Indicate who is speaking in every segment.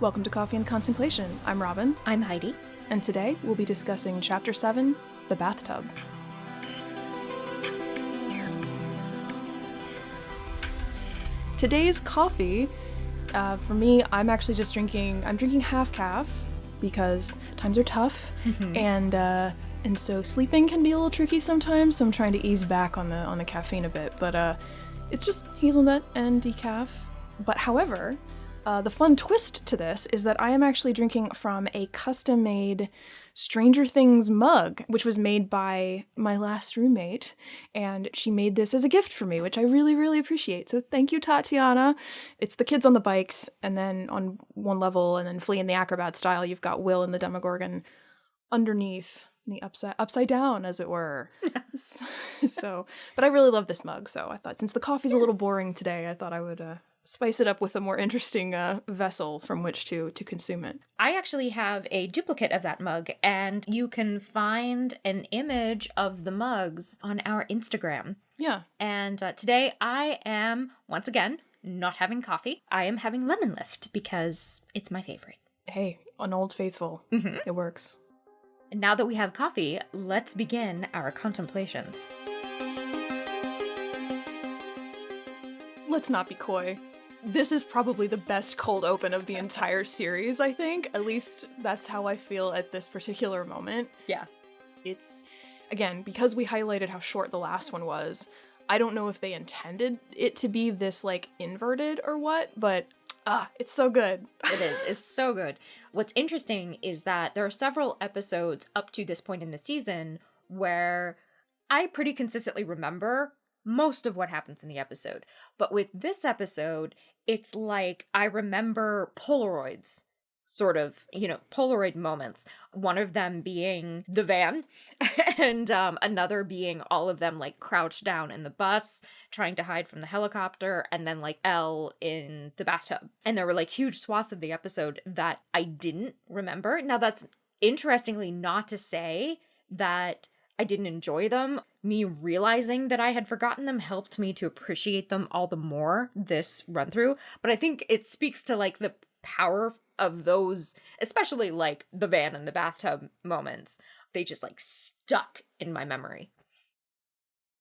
Speaker 1: Welcome to Coffee and Contemplation. I'm Robin.
Speaker 2: I'm Heidi.
Speaker 1: And today we'll be discussing Chapter 7, The Bathtub. Today's coffee, for me, I'm actually just drinking half calf because times are tough, and so sleeping can be a little tricky sometimes, so I'm trying to ease back on the caffeine a bit, but it's just hazelnut and decaf. But however, the fun twist to this is that I am actually drinking from a custom-made Stranger Things mug, which was made by my last roommate, and she made this as a gift for me, which I really, really appreciate. So thank you, Tatiana. It's the kids on the bikes, and then on one level, and then Flea in the Acrobat style, you've got Will and the Demogorgon underneath, the upside down, as it were. But I really love this mug, so I thought since the coffee's a little boring today, I thought I would spice it up with a more interesting vessel from which to consume it.
Speaker 2: I actually have a duplicate of that mug, and you can find an image of the mugs on our Instagram.
Speaker 1: Yeah.
Speaker 2: And today I am, once again, not having coffee. I am having lemon lift because it's my favorite.
Speaker 1: Hey, an old faithful.
Speaker 2: Mm-hmm.
Speaker 1: It works.
Speaker 2: And now that we have coffee, let's begin our contemplations.
Speaker 1: Let's not be coy. This is probably the best cold open of the entire series, I think. At least that's how I feel at this particular moment.
Speaker 2: Yeah.
Speaker 1: It's, again, because we highlighted how short the last one was, I don't know if they intended it to be this, inverted or what, but it's so good.
Speaker 2: It is. It's so good. What's interesting is that there are several episodes up to this point in the season where I pretty consistently remember most of what happens in the episode. But with this episode, it's like I remember Polaroids, sort of, Polaroid moments. One of them being the van and another being all of them crouched down in the bus trying to hide from the helicopter, and then Elle in the bathtub. And there were huge swaths of the episode that I didn't remember. Now that's interestingly not to say that I didn't enjoy them. Me realizing that I had forgotten them helped me to appreciate them all the more this run through. But I think it speaks to the power of those, especially the van and the bathtub moments. They just stuck in my memory.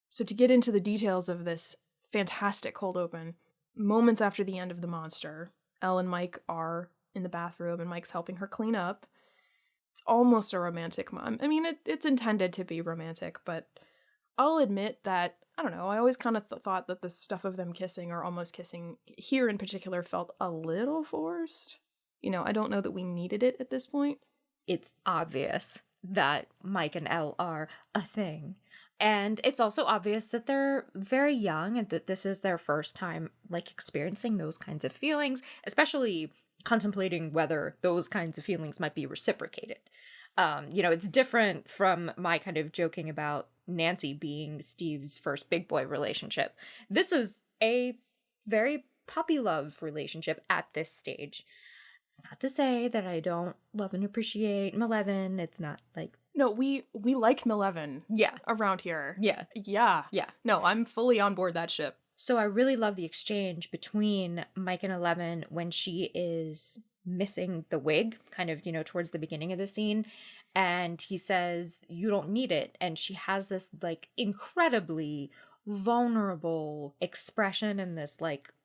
Speaker 1: So to get into the details of this fantastic cold open, moments after the end of the monster, Elle and Mike are in the bathroom and Mike's helping her clean up. It's almost a romantic I mean, it's intended to be romantic, but I'll admit that, I don't know, I always kind of thought that the stuff of them kissing or almost kissing here in particular felt a little forced. I don't know that we needed it at this point.
Speaker 2: It's obvious that Mike and Elle are a thing. And it's also obvious that they're very young and that this is their first time, experiencing those kinds of feelings, especially contemplating whether those kinds of feelings might be reciprocated. It's different from my kind of joking about Nancy being Steve's first big boy relationship. This is a very puppy love relationship at this stage. It's not to say that I don't love and appreciate Mileven. It's not
Speaker 1: No, we like Mileven.
Speaker 2: Yeah.
Speaker 1: Around here.
Speaker 2: Yeah.
Speaker 1: Yeah.
Speaker 2: Yeah.
Speaker 1: No, I'm fully on board that ship.
Speaker 2: So I really love the exchange between Mike and Mileven when she is missing the wig, kind of, towards the beginning of the scene. And he says, "You don't need it." And she has this incredibly vulnerable expression and this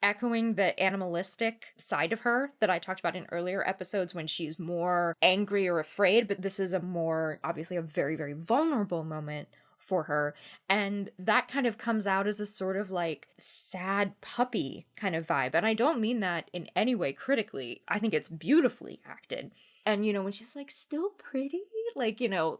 Speaker 2: echoing the animalistic side of her that I talked about in earlier episodes when she's more angry or afraid. But this is obviously a very, very vulnerable moment for her, and that kind of comes out as a sort of sad puppy kind of vibe, and I don't mean that in any way critically. I think it's beautifully acted. And when she's still pretty,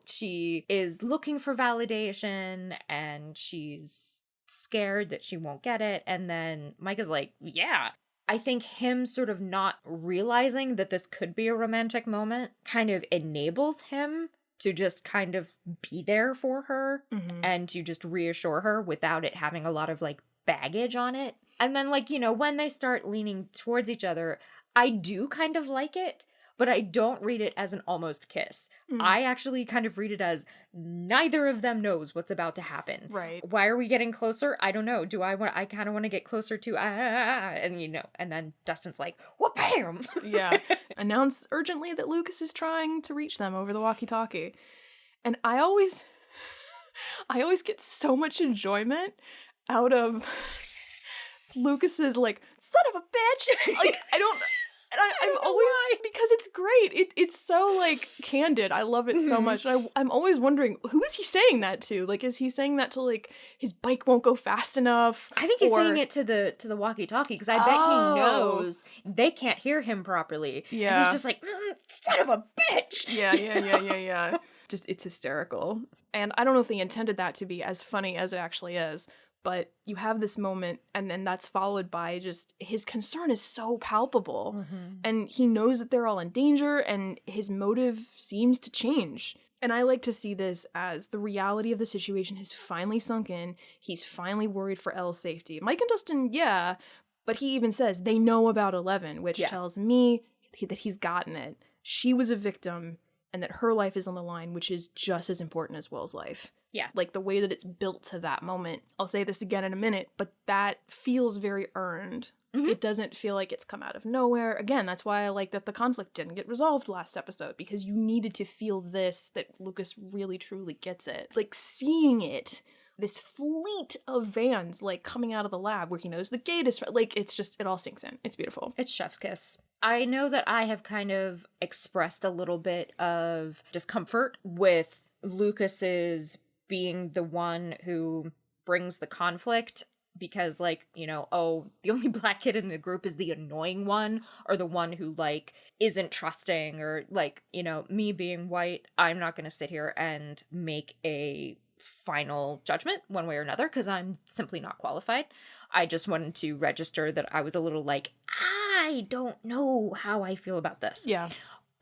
Speaker 2: she is looking for validation and she's scared that she won't get it, and then Mike is yeah. I think him sort of not realizing that this could be a romantic moment kind of enables him to just kind of be there for her and to just reassure her without it having a lot of baggage on it. And then when they start leaning towards each other, I do kind of like it, but I don't read it as an almost kiss. I actually kind of read it as neither of them knows what's about to happen.
Speaker 1: Right.
Speaker 2: Why are we getting closer? I don't know. I kind of want to get closer to, and and then Dustin's like, wha-bam!
Speaker 1: Yeah. Announce urgently that Lucas is trying to reach them over the walkie-talkie. And I always get so much enjoyment out of Lucas's, like, son of a bitch! Like, I don't... And I'm always... Why. Because it's great. It's so, like, candid. I love it so much. And I'm always wondering, who is he saying that to? Like, is he saying that to, like, his bike won't go fast enough?
Speaker 2: I think he's saying it to the walkie-talkie, because I bet he knows they can't hear him properly.
Speaker 1: Yeah.
Speaker 2: And he's just like, son of a bitch!
Speaker 1: Yeah. Just, it's hysterical. And I don't know if they intended that to be as funny as it actually is. But you have this moment, and then that's followed by just his concern is so palpable. Mm-hmm. And he knows that they're all in danger, and his motive seems to change. And I like to see this as the reality of the situation has finally sunk in. He's finally worried for Elle's safety. Mike and Dustin, yeah, but he even says they know about 11, which tells me that he's gotten it. She was a victim, and that her life is on the line, which is just as important as Will's life.
Speaker 2: Yeah.
Speaker 1: Like, the way that it's built to that moment. I'll say this again in a minute, but that feels very earned. Mm-hmm. It doesn't feel like it's come out of nowhere. Again, that's why I like that the conflict didn't get resolved last episode, because you needed to feel this, that Lucas really, truly gets it. Like, seeing it, this fleet of vans, like, coming out of the lab where he knows the gate is... Like, it's just, it all sinks in. It's beautiful.
Speaker 2: It's chef's kiss. I know that I have kind of expressed a little bit of discomfort with Lucas's being the one who brings the conflict, because, like, the only black kid in the group is the annoying one, or the one who, like, isn't trusting, or, like, me being white, I'm not going to sit here and make a final judgment one way or another, because I'm simply not qualified. I just wanted to register that I was a little like, I don't know how I feel about this.
Speaker 1: Yeah.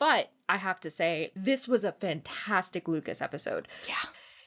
Speaker 2: But I have to say, this was a fantastic Lucas episode.
Speaker 1: Yeah.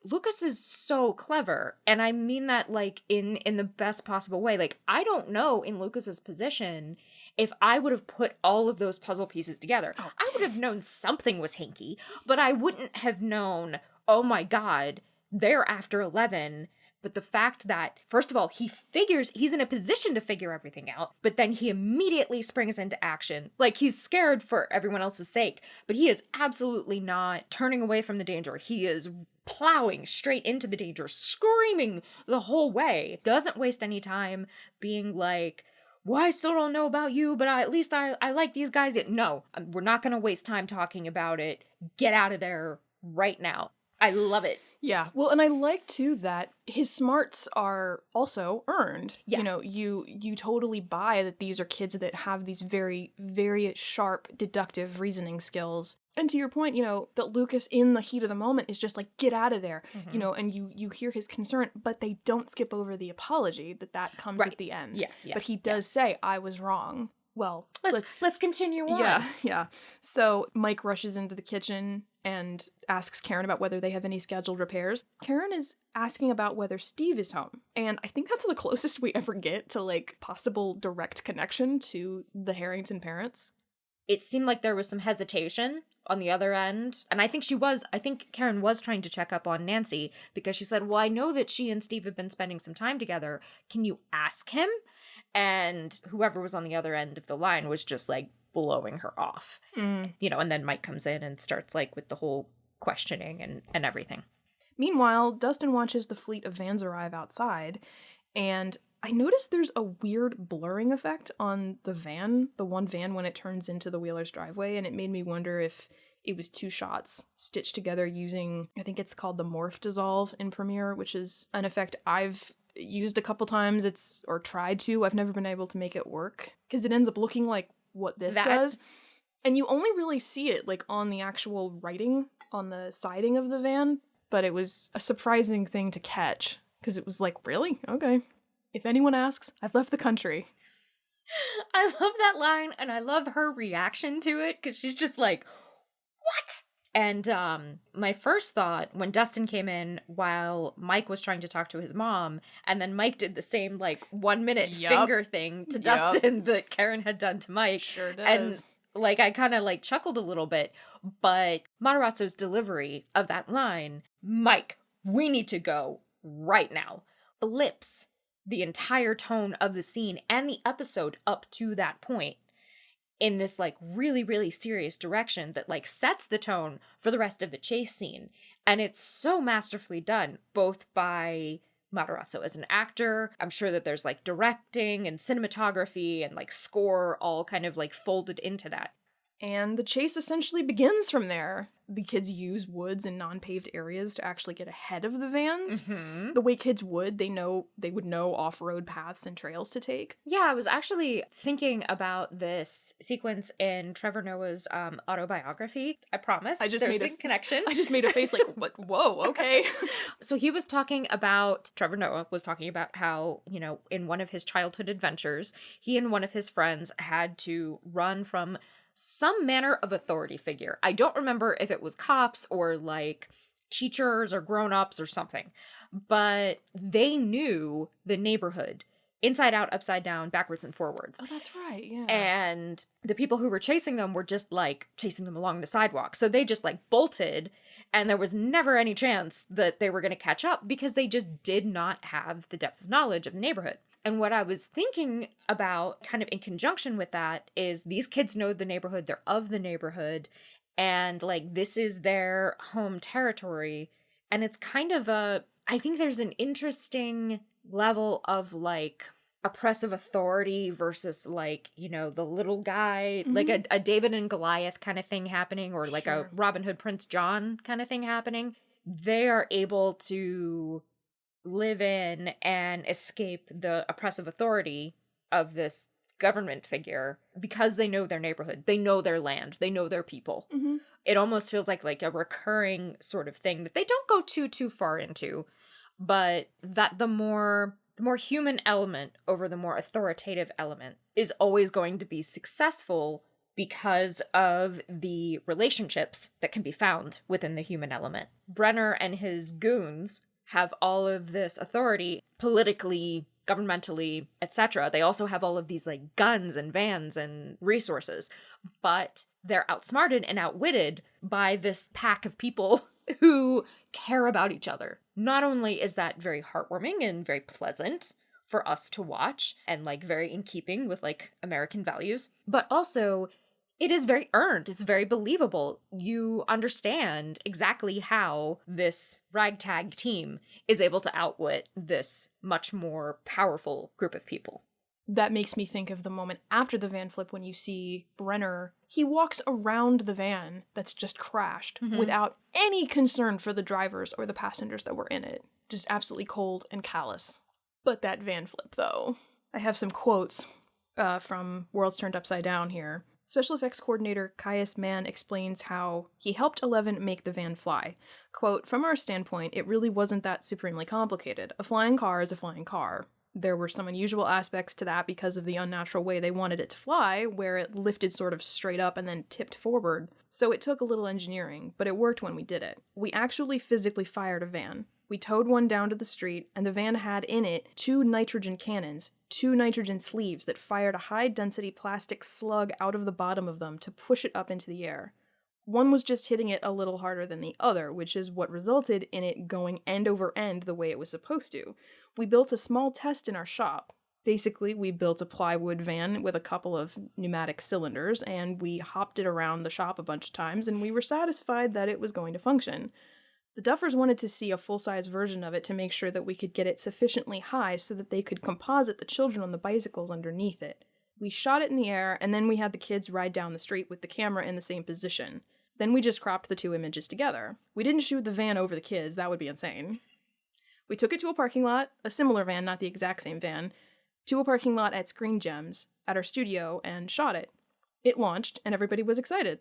Speaker 2: Lucas is so clever, and I mean that, like, in the best possible way. Like, I don't know, in Lucas's position, if I would have put all of those puzzle pieces together. Oh. I would have known something was hinky, but I wouldn't have known, oh my god, they're after 11. But the fact that, first of all, he's in a position to figure everything out, but then he immediately springs into action. Like, he's scared for everyone else's sake, but he is absolutely not turning away from the danger. He is plowing straight into the danger, screaming the whole way. Doesn't waste any time being like, well, I still don't know about you, but at least I like these guys. No, we're not going to waste time talking about it. Get out of there right now. I love it.
Speaker 1: Yeah. Well, and I like, too, that his smarts are also earned.
Speaker 2: Yeah.
Speaker 1: You totally buy that these are kids that have these very, very sharp deductive reasoning skills. And to your point, that Lucas, in the heat of the moment, is just like, get out of there. Mm-hmm. And you hear his concern, but they don't skip over the apology that comes at the end.
Speaker 2: Yeah.
Speaker 1: But he does say, I was wrong. Well,
Speaker 2: let's continue on.
Speaker 1: Yeah. So Mike rushes into the kitchen and asks Karen about whether they have any scheduled repairs. Karen is asking about whether Steve is home. And I think that's the closest we ever get to, like, possible direct connection to the Harrington parents.
Speaker 2: It seemed like there was some hesitation on the other end. And I think Karen was trying to check up on Nancy, because she said, well, I know that she and Steve have been spending some time together. Can you ask him? And whoever was on the other end of the line was just, like, blowing her off. And then Mike comes in and starts, like, with the whole questioning and everything.
Speaker 1: Meanwhile, Dustin watches the fleet of vans arrive outside, and I noticed there's a weird blurring effect on the one van when it turns into the Wheelers' driveway, and it made me wonder if it was two shots stitched together using, I think it's called the morph dissolve in Premiere, which is an effect I've used a couple times. Or tried to. I've never been able to make it work, because it ends up looking like what this does. And you only really see it, like, on the actual writing on the siding of the van, but it was a surprising thing to catch, because it was like, really? Okay. If anyone asks, I've left the country.
Speaker 2: I love that line, and I love her reaction to it, because she's just like, what? And my first thought, when Dustin came in while Mike was trying to talk to his mom, and then Mike did the same, like, 1 minute finger thing to Dustin that Karen had done to Mike.
Speaker 1: Sure does.
Speaker 2: And Like, I kind of like chuckled a little bit, but Matarazzo's delivery of that line, Mike, we need to go right now, flips the entire tone of the scene and the episode up to that point in this like really, really serious direction that like sets the tone for the rest of the chase scene. And it's so masterfully done, both by Matarazzo as an actor. I'm sure that there's like directing and cinematography and like score all kind of like folded into that.
Speaker 1: And the chase essentially begins from there. The kids use woods and non-paved areas to actually get ahead of the vans.
Speaker 2: Mm-hmm.
Speaker 1: The way kids would, they would know off-road paths and trails to take.
Speaker 2: Yeah, I was actually thinking about this sequence in Trevor Noah's autobiography. I promise. There's a connection.
Speaker 1: I just made a face like, what? Whoa, okay.
Speaker 2: So Trevor Noah was talking about how, you know, in one of his childhood adventures, he and one of his friends had to run from some manner of authority figure. I don't remember if it was cops or like teachers or grown-ups or something, but they knew the neighborhood inside out, upside down, backwards and forwards.
Speaker 1: Oh, that's right, yeah.
Speaker 2: And the people who were chasing them were just like chasing them along the sidewalk. So they just like bolted, and there was never any chance that they were going to catch up because they just did not have the depth of knowledge of the neighborhood. And what I was thinking about kind of in conjunction with that is these kids know the neighborhood, they're of the neighborhood, and like this is their home territory. And it's kind of I think there's an interesting level of like oppressive authority versus like, you know, the little guy, like a David and Goliath kind of thing happening, or like a Robin Hood Prince John kind of thing happening. They are able to live in and escape the oppressive authority of this government figure because they know their neighborhood, they know their land, they know their people. Mm-hmm. It almost feels like a recurring sort of thing that they don't go too far into, but that the more human element over the more authoritative element is always going to be successful because of the relationships that can be found within the human element. Brenner and his goons have all of this authority politically, governmentally, etc. They also have all of these like guns and vans and resources, but they're outsmarted and outwitted by this pack of people who care about each other. Not only is that very heartwarming and very pleasant for us to watch and like very in keeping with like American values, but also it is very earned. It's very believable. You understand exactly how this ragtag team is able to outwit this much more powerful group of people.
Speaker 1: That makes me think of the moment after the van flip when you see Brenner. He walks around the van that's just crashed without any concern for the drivers or the passengers that were in it. Just absolutely cold and callous. But that van flip, though. I have some quotes from Worlds Turned Upside Down here. Special effects coordinator Caius Mann explains how he helped 11 make the van fly. Quote, "From our standpoint, it really wasn't that supremely complicated. A flying car is a flying car. There were some unusual aspects to that because of the unnatural way they wanted it to fly, where it lifted sort of straight up and then tipped forward. So it took a little engineering, but it worked when we did it. We actually physically fired a van. We towed one down to the street, and the van had in it 2 nitrogen cannons, 2 nitrogen sleeves that fired a high-density plastic slug out of the bottom of them to push it up into the air. One was just hitting it a little harder than the other, which is what resulted in it going end over end the way it was supposed to. We built a small test in our shop. Basically, we built a plywood van with a couple of pneumatic cylinders, and we hopped it around the shop a bunch of times, and we were satisfied that it was going to function. The Duffers wanted to see a full-size version of it to make sure that we could get it sufficiently high so that they could composite the children on the bicycles underneath it. We shot it in the air, and then we had the kids ride down the street with the camera in the same position. Then we just cropped the 2 images together. We didn't shoot the van over the kids, that would be insane. We took it to a parking lot, a similar van, not the exact same van, to a parking lot at Screen Gems, at our studio, and shot it. It launched, and everybody was excited.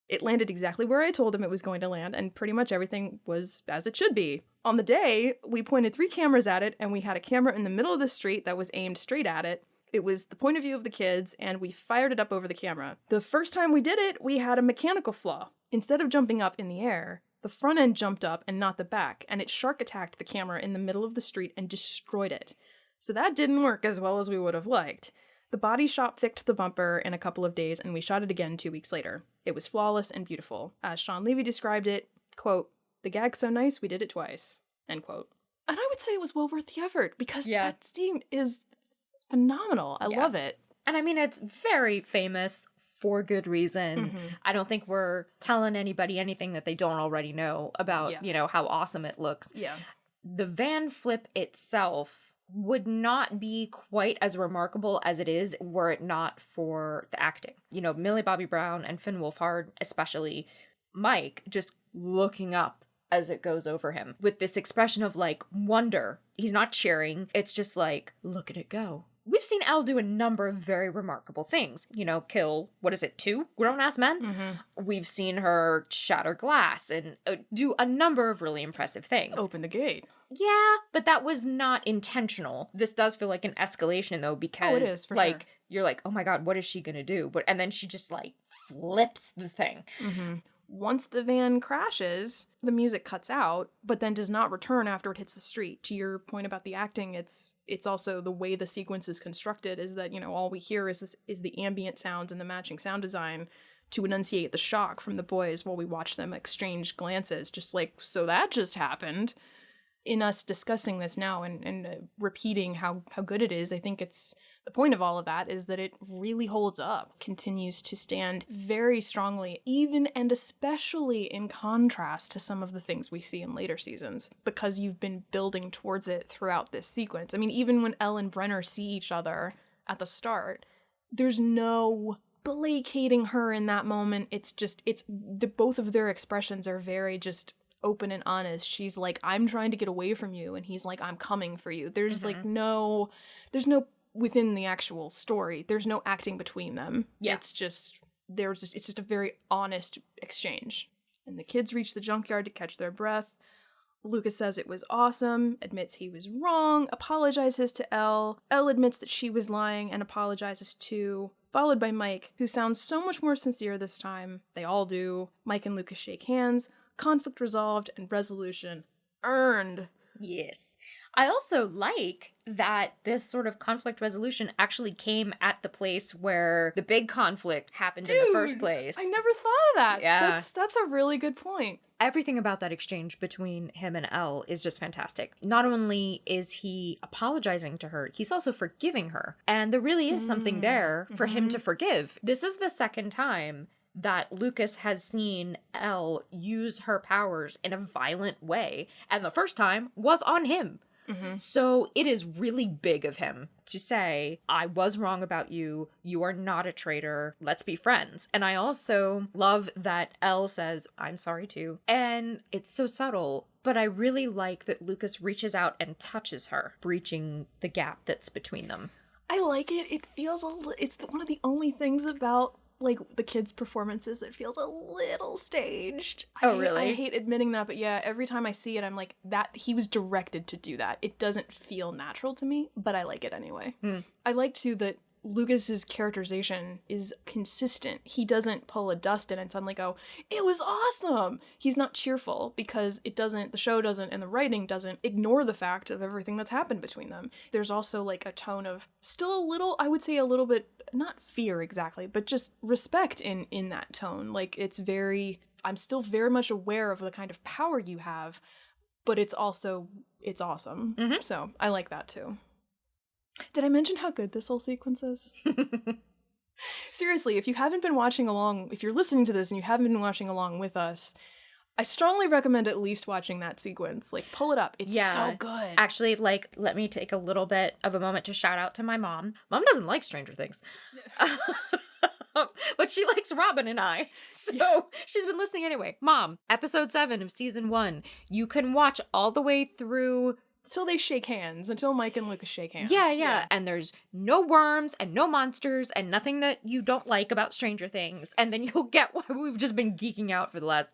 Speaker 1: It landed exactly where I told them it was going to land, and pretty much everything was as it should be. On the day, we pointed 3 cameras at it, and we had a camera in the middle of the street that was aimed straight at it. It was the point of view of the kids, and we fired it up over the camera. The first time we did it, we had a mechanical flaw. Instead of jumping up in the air, the front end jumped up and not the back, and it shark attacked the camera in the middle of the street and destroyed it. So that didn't work as well as we would have liked. The body shop fixed the bumper in a couple of days, and we shot it again 2 weeks later. It was flawless and beautiful. As Sean Levy described it, quote, "The gag's so nice, we did it twice," end quote. And I would say it was well worth the effort, because that scene is phenomenal. I love it.
Speaker 2: And I mean, it's very famous for good reason.
Speaker 1: Mm-hmm.
Speaker 2: I don't think we're telling anybody anything that they don't already know about, you know, how awesome it looks.
Speaker 1: Yeah.
Speaker 2: The van flip itself would not be quite as remarkable as it is were it not for the acting. You know, Millie Bobby Brown and Finn Wolfhard, especially Mike, just looking up as it goes over him with this expression of like wonder. He's not cheering. It's just like, look at it go. We've seen Elle do a number of very remarkable things. You know, kill, 2 grown-ass men?
Speaker 1: Mm-hmm.
Speaker 2: We've seen her shatter glass and do a number of really impressive things.
Speaker 1: Open the gate.
Speaker 2: Yeah, but that was not intentional. This does feel like an escalation, though, because,
Speaker 1: it is, for
Speaker 2: like,
Speaker 1: sure.
Speaker 2: You're like, oh my god, what is she gonna do? And then she just, like, flips the thing.
Speaker 1: Mm-hmm. Once the van crashes, the music cuts out, but then does not return after it hits the street. To your point about the acting, it's also the way the sequence is constructed is that, you know, all we hear is the ambient sounds and the matching sound design to enunciate the shock from the boys while we watch them exchange glances, just like, so that just happened. In us discussing this now and repeating how good it is, I think it's the point of all of that is that it really holds up, continues to stand very strongly, even and especially in contrast to some of the things we see in later seasons, because you've been building towards it throughout this sequence. I mean, even when Elle and Brenner see each other at the start, there's no placating her in that moment. Both of their expressions are very just open and honest. She's like, I'm trying to get away from you, and he's like, I'm coming for you. There's there's no within the actual story, there's no acting between them. Yeah. It's just a very honest exchange. And the kids reach the junkyard to catch their breath. Lucas says it was awesome, admits he was wrong, apologizes to Elle. Elle admits that she was lying and apologizes too, followed by Mike, who sounds so much more sincere this time. They all do. Mike and Lucas shake hands. Conflict resolved and resolution earned.
Speaker 2: Yes. I also like that this sort of conflict resolution actually came at the place where the big conflict happened in the first place.
Speaker 1: I never thought of that.
Speaker 2: Yeah.
Speaker 1: That's a really good point.
Speaker 2: Everything about that exchange between him and Elle is just fantastic. Not only is he apologizing to her, he's also forgiving her. And there really is something there for him to forgive. This is the second time that Lucas has seen Elle use her powers in a violent way. And the first time was on him. Mm-hmm. So it is really big of him to say, I was wrong about you. You are not a traitor. Let's be friends. And I also love that Elle says, I'm sorry too. And it's so subtle, but I really like that Lucas reaches out and touches her, breaching the gap that's between them.
Speaker 1: I like it. It feels it's one of the only things about like the kids' performances that feels a little staged.
Speaker 2: Oh, really?
Speaker 1: I hate admitting that, but yeah, every time I see it, I'm like, that he was directed to do that. It doesn't feel natural to me, but I like it anyway. I like too that Lucas's characterization is consistent. He doesn't pull a Dustin and suddenly go, it was awesome. He's not cheerful because the show doesn't, and the writing doesn't ignore the fact of everything that's happened between them. There's also like a tone of still a little, I would say a little bit, not fear exactly, but just respect in that tone. Like I'm still very much aware of the kind of power you have, but it's awesome. Mm-hmm. So I like that too. Did I mention how good this whole sequence is? Seriously, if you're listening to this and you haven't been watching along with us, I strongly recommend at least watching that sequence. Like, pull it up. It's so good.
Speaker 2: Actually, like, let me take a little bit of a moment to shout out to my mom. Mom doesn't like Stranger Things. But she likes Robin and I. So she's been listening anyway. Mom, episode 7 of season 1. You can watch all the way through
Speaker 1: until they shake hands, until Mike and Lucas shake hands.
Speaker 2: Yeah. And there's no worms and no monsters and nothing that you don't like about Stranger Things. And then you'll get why we've just been geeking out for the last,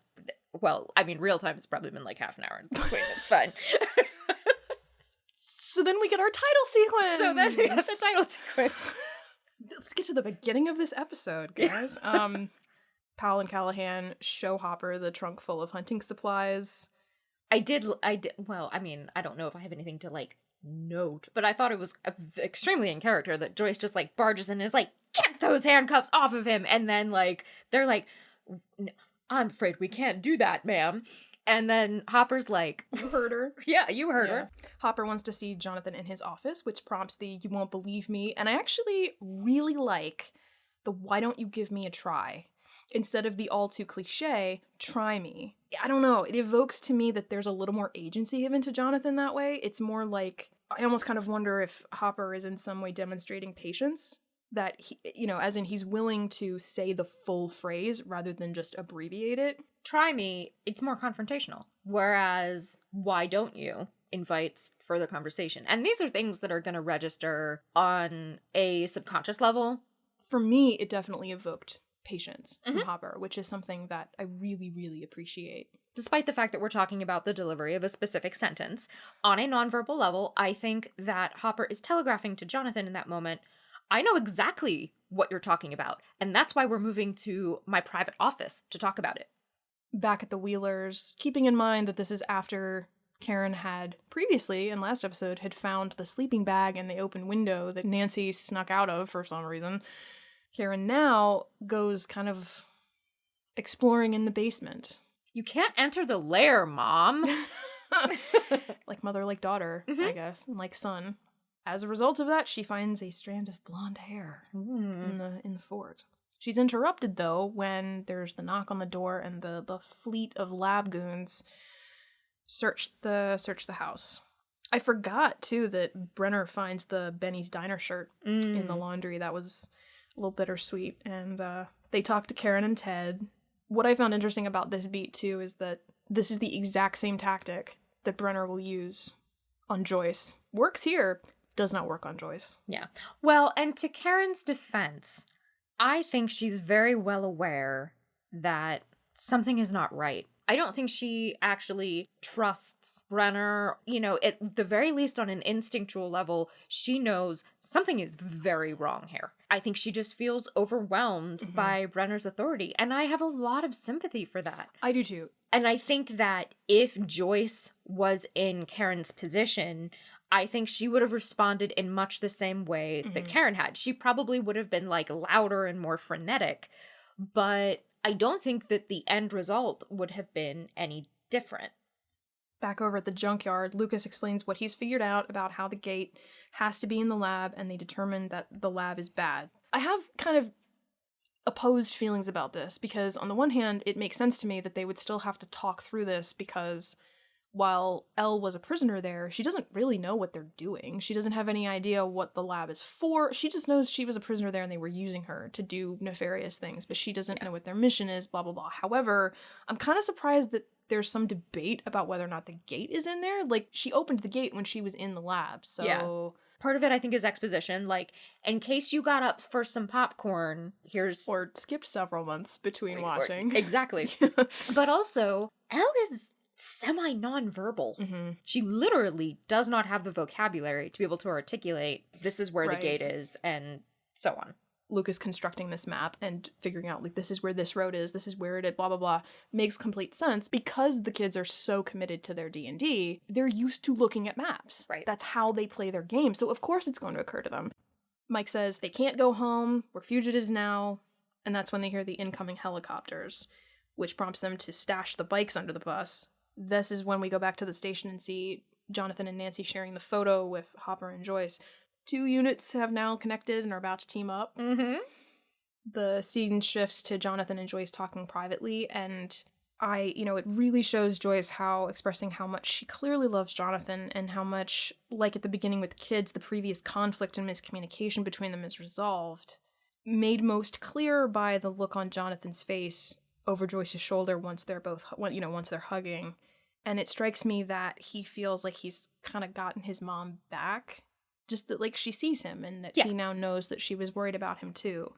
Speaker 2: real time it's probably been like half an hour. Wait, it's fine.
Speaker 1: So then we get our title sequence.
Speaker 2: The title sequence.
Speaker 1: Let's get to the beginning of this episode, guys. Powell and Callahan show Hopper the trunk full of hunting supplies.
Speaker 2: I did. Well, I mean, I don't know if I have anything to, like, note. But I thought it was extremely in character that Joyce just, like, barges in and is like, get those handcuffs off of him. And then, like, they're like, I'm afraid we can't do that, ma'am. And then Hopper's like,
Speaker 1: You heard her.
Speaker 2: Yeah, you heard her.
Speaker 1: Hopper wants to see Jonathan in his office, which prompts the you won't believe me. And I actually really like the why don't you give me a try? Instead of the all too cliche, try me. I don't know. It evokes to me that there's a little more agency given to Jonathan that way. It's more like, I almost kind of wonder if Hopper is in some way demonstrating patience. That, he, you know, as in he's willing to say the full phrase rather than just abbreviate it.
Speaker 2: Try me, it's more confrontational. Whereas, why don't you, invites further conversation. And these are things that are going to register on a subconscious level.
Speaker 1: For me, it definitely evoked patience from Hopper, which is something that I really, really appreciate.
Speaker 2: Despite the fact that we're talking about the delivery of a specific sentence, on a nonverbal level, I think that Hopper is telegraphing to Jonathan in that moment, I know exactly what you're talking about, and that's why we're moving to my private office to talk about it.
Speaker 1: Back at the Wheelers, keeping in mind that this is after Karen had previously, in last episode, had found the sleeping bag in the open window that Nancy snuck out of for some reason, Karen now goes kind of exploring in the basement.
Speaker 2: You can't enter the lair, Mom!
Speaker 1: Like mother, like daughter, I guess, and like son. As a result of that, she finds a strand of blonde hair in the fort. She's interrupted, though, when there's the knock on the door and the fleet of lab goons search the house. I forgot, too, that Brenner finds the Benny's Diner shirt in the laundry. That was a little bittersweet. And they talk to Karen and Ted. What I found interesting about this beat, too, is that this is the exact same tactic that Brenner will use on Joyce. Works here. Does not work on Joyce.
Speaker 2: Yeah. Well, and to Karen's defense, I think she's very well aware that something is not right. I don't think she actually trusts Brenner. You know, at the very least on an instinctual level, she knows something is very wrong here. I think she just feels overwhelmed by Brenner's authority, and I have a lot of sympathy for that.
Speaker 1: I do too.
Speaker 2: And I think that if Joyce was in Karen's position, I think she would have responded in much the same way that Karen had. She probably would have been, like, louder and more frenetic, but I don't think that the end result would have been any different.
Speaker 1: Back over at the junkyard, Lucas explains what he's figured out about how the gate has to be in the lab, and they determined that the lab is bad. I have kind of opposed feelings about this, because on the one hand, it makes sense to me that they would still have to talk through this, because while Elle was a prisoner there, she doesn't really know what they're doing. She doesn't have any idea what the lab is for. She just knows she was a prisoner there and they were using her to do nefarious things, but she doesn't know what their mission is, blah, blah, blah. However, I'm kind of surprised that there's some debate about whether or not the gate is in there. Like, she opened the gate when she was in the lab, so...
Speaker 2: Yeah. Part of it, I think, is exposition. Like, in case you got up for some popcorn, here's...
Speaker 1: Or skipped several months between watching.
Speaker 2: Exactly. But also, Elle is semi-nonverbal. She literally does not have the vocabulary to be able to articulate this is where the gate is, and so on.
Speaker 1: Lucas constructing this map and figuring out, like, this is where this road is, this is where it is, blah, blah, blah, makes complete sense because the kids are so committed to their D&D, they're used to looking at maps.
Speaker 2: Right.
Speaker 1: That's how they play their game, so of course it's going to occur to them. Mike says they can't go home, we're fugitives now, and that's when they hear the incoming helicopters, which prompts them to stash the bikes under the bus. This is when we go back to the station and see Jonathan and Nancy sharing the photo with Hopper and Joyce. 2 units have now connected and are about to team up. The scene shifts to Jonathan and Joyce talking privately, and it really shows Joyce expressing how much she clearly loves Jonathan and how much, like at the beginning with the kids, the previous conflict and miscommunication between them is resolved. Made most clear by the look on Jonathan's face over Joyce's shoulder once they're hugging. And it strikes me that he feels like he's kind of gotten his mom back. Just that, like, she sees him and that he now knows that she was worried about him too.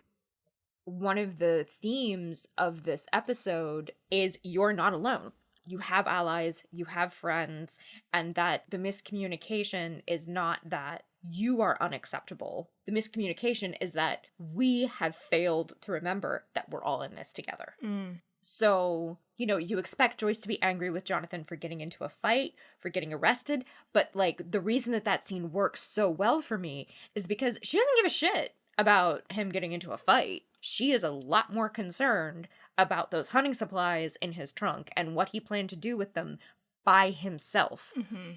Speaker 2: One of the themes of this episode is you're not alone. You have allies, you have friends, and that the miscommunication is not that you are unacceptable. The miscommunication is that we have failed to remember that we're all in this together. So, you know, you expect Joyce to be angry with Jonathan for getting into a fight, for getting arrested, but like the reason that that scene works so well for me is because she doesn't give a shit about him getting into a fight. She is a lot more concerned about those hunting supplies in his trunk and what he planned to do with them by himself.
Speaker 1: Mm-hmm.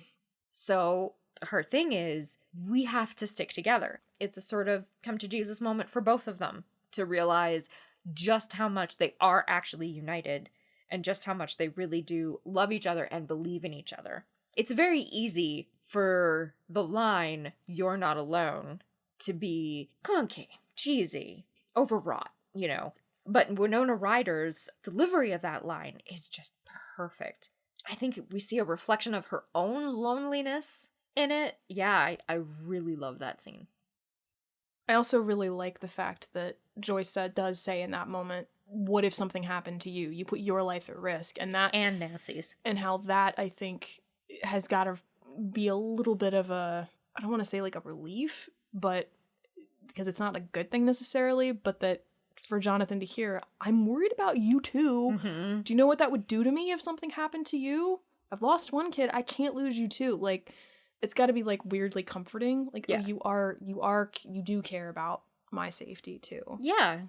Speaker 2: So her thing is, we have to stick together. It's a sort of come to Jesus moment for both of them to realize just how much they are actually united and just how much they really do love each other and believe in each other. It's very easy for the line, "You're not alone," to be clunky, cheesy, overwrought, you know. But Winona Ryder's delivery of that line is just perfect. I think we see a reflection of her own loneliness in it. Yeah, I really love that scene.
Speaker 1: I also really like the fact that Joyce does say in that moment, what if something happened to you? You put your life at risk. And
Speaker 2: Nancy's.
Speaker 1: And how that, I think, has got to be a little bit of a, I don't want to say like a relief, but because it's not a good thing necessarily, but that for Jonathan to hear, I'm worried about you too.
Speaker 2: Mm-hmm.
Speaker 1: Do you know what that would do to me if something happened to you? I've lost one kid. I can't lose you too. Like, it's got to be like weirdly comforting. Like,
Speaker 2: yeah.
Speaker 1: you do care about my safety too.
Speaker 2: Yeah.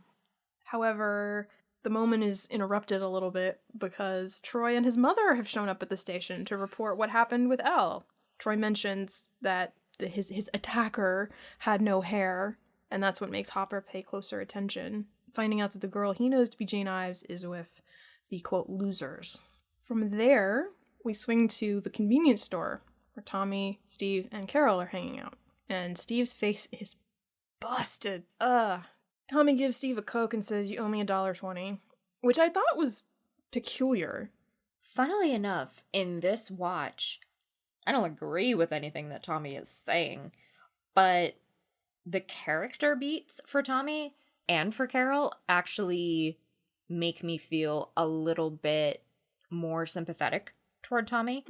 Speaker 1: However, the moment is interrupted a little bit because Troy and his mother have shown up at the station to report what happened with Elle. Troy mentions that his attacker had no hair, and that's what makes Hopper pay closer attention, finding out that the girl he knows to be Jane Ives is with the, quote, losers. From there, we swing to the convenience store, where Tommy, Steve, and Carol are hanging out. And Steve's face is busted. Tommy gives Steve a Coke and says, "You owe me $1.20," which I thought was peculiar.
Speaker 2: Funnily enough, in this watch, I don't agree with anything that Tommy is saying, but the character beats for Tommy and for Carol actually make me feel a little bit more sympathetic toward Tommy.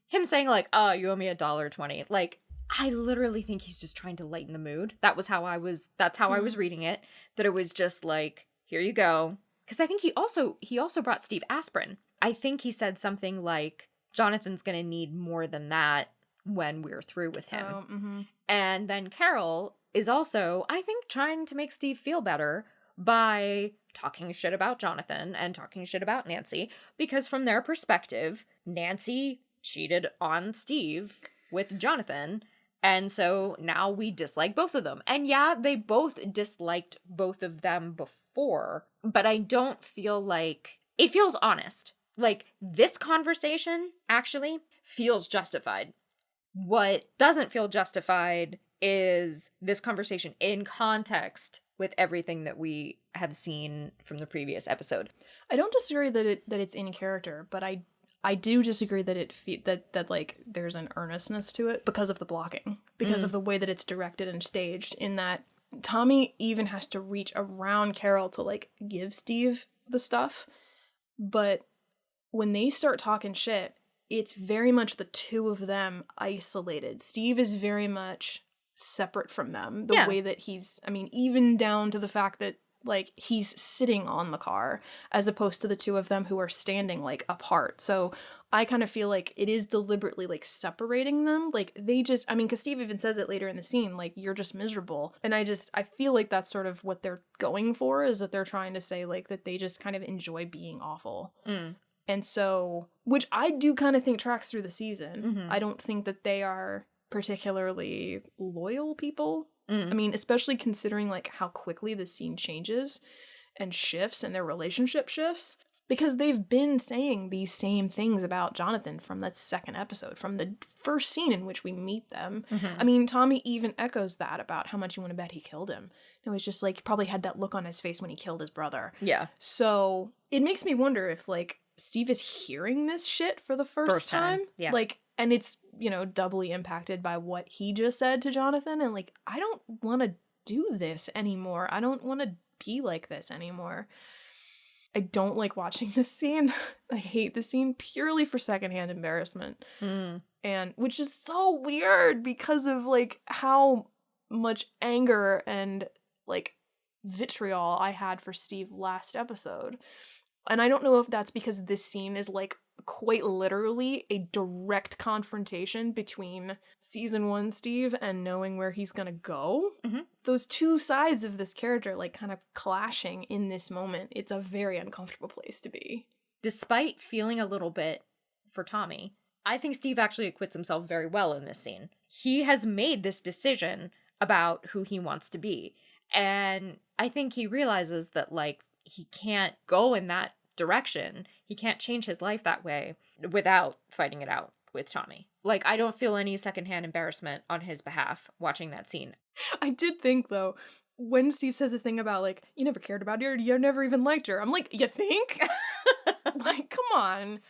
Speaker 2: Him saying like, "Oh, you owe me $1.20," like, I literally think he's just trying to lighten the mood. That's how I was reading it. That it was just like, here you go. Because I think he also brought Steve aspirin. I think he said something like, Jonathan's gonna need more than that when we're through with him.
Speaker 1: Mm-hmm.
Speaker 2: And then Carol is also, I think, trying to make Steve feel better by talking shit about Jonathan and talking shit about Nancy. Because from their perspective, Nancy cheated on Steve with Jonathan. And so now we dislike both of them. And yeah, they both disliked both of them before, but I don't feel like it feels honest. Like, this conversation actually feels justified. What doesn't feel justified is this conversation in context with everything that we have seen from the previous episode.
Speaker 1: I don't disagree that it's in character, but I do disagree that that like there's an earnestness to it because of the blocking, because of the way that it's directed and staged, in that Tommy even has to reach around Carol to like give Steve the stuff. But when they start talking shit, it's very much the two of them isolated. Steve is very much separate from them. The way that even down to the fact that like he's sitting on the car as opposed to the two of them who are standing like apart. So I kind of feel like it is deliberately like separating them. Like they just, because Steve even says it later in the scene, like, you're just miserable. And I feel like that's sort of what they're going for, is that they're trying to say like that they just kind of enjoy being awful. And so, which I do kind of think tracks through the season.
Speaker 2: Mm-hmm.
Speaker 1: I don't think that they are particularly loyal people. Especially considering like how quickly the scene changes and shifts and their relationship shifts, because they've been saying these same things about Jonathan from that second episode, from the first scene in which we meet them. Tommy even echoes that about how much you want to bet he killed him. It was just like, he probably had that look on his face when he killed his brother.
Speaker 2: Yeah.
Speaker 1: So it makes me wonder if like Steve is hearing this shit for the first time.
Speaker 2: Yeah.
Speaker 1: Like, and it's, doubly impacted by what he just said to Jonathan. And like, I don't want to do this anymore. I don't want to be like this anymore. I don't like watching this scene. I hate the scene purely for secondhand embarrassment. And which is so weird because of like how much anger and like vitriol I had for Steve last episode. And I don't know if that's because this scene is like quite literally a direct confrontation between season 1 Steve and knowing where he's gonna go.
Speaker 2: Mhm.
Speaker 1: Those two sides of this character like kind of clashing in this moment. It's a very uncomfortable place to be.
Speaker 2: Despite feeling a little bit for Tommy, I think Steve actually acquits himself very well in this scene. He has made this decision about who he wants to be. And I think he realizes that, like, he can't go in that direction. He can't change his life that way without fighting it out with Tommy. Like, I don't feel any secondhand embarrassment on his behalf watching that scene.
Speaker 1: I did think, though, when Steve says this thing about, like, you never cared about her, you never even liked her, I'm like, you think? Like, come on.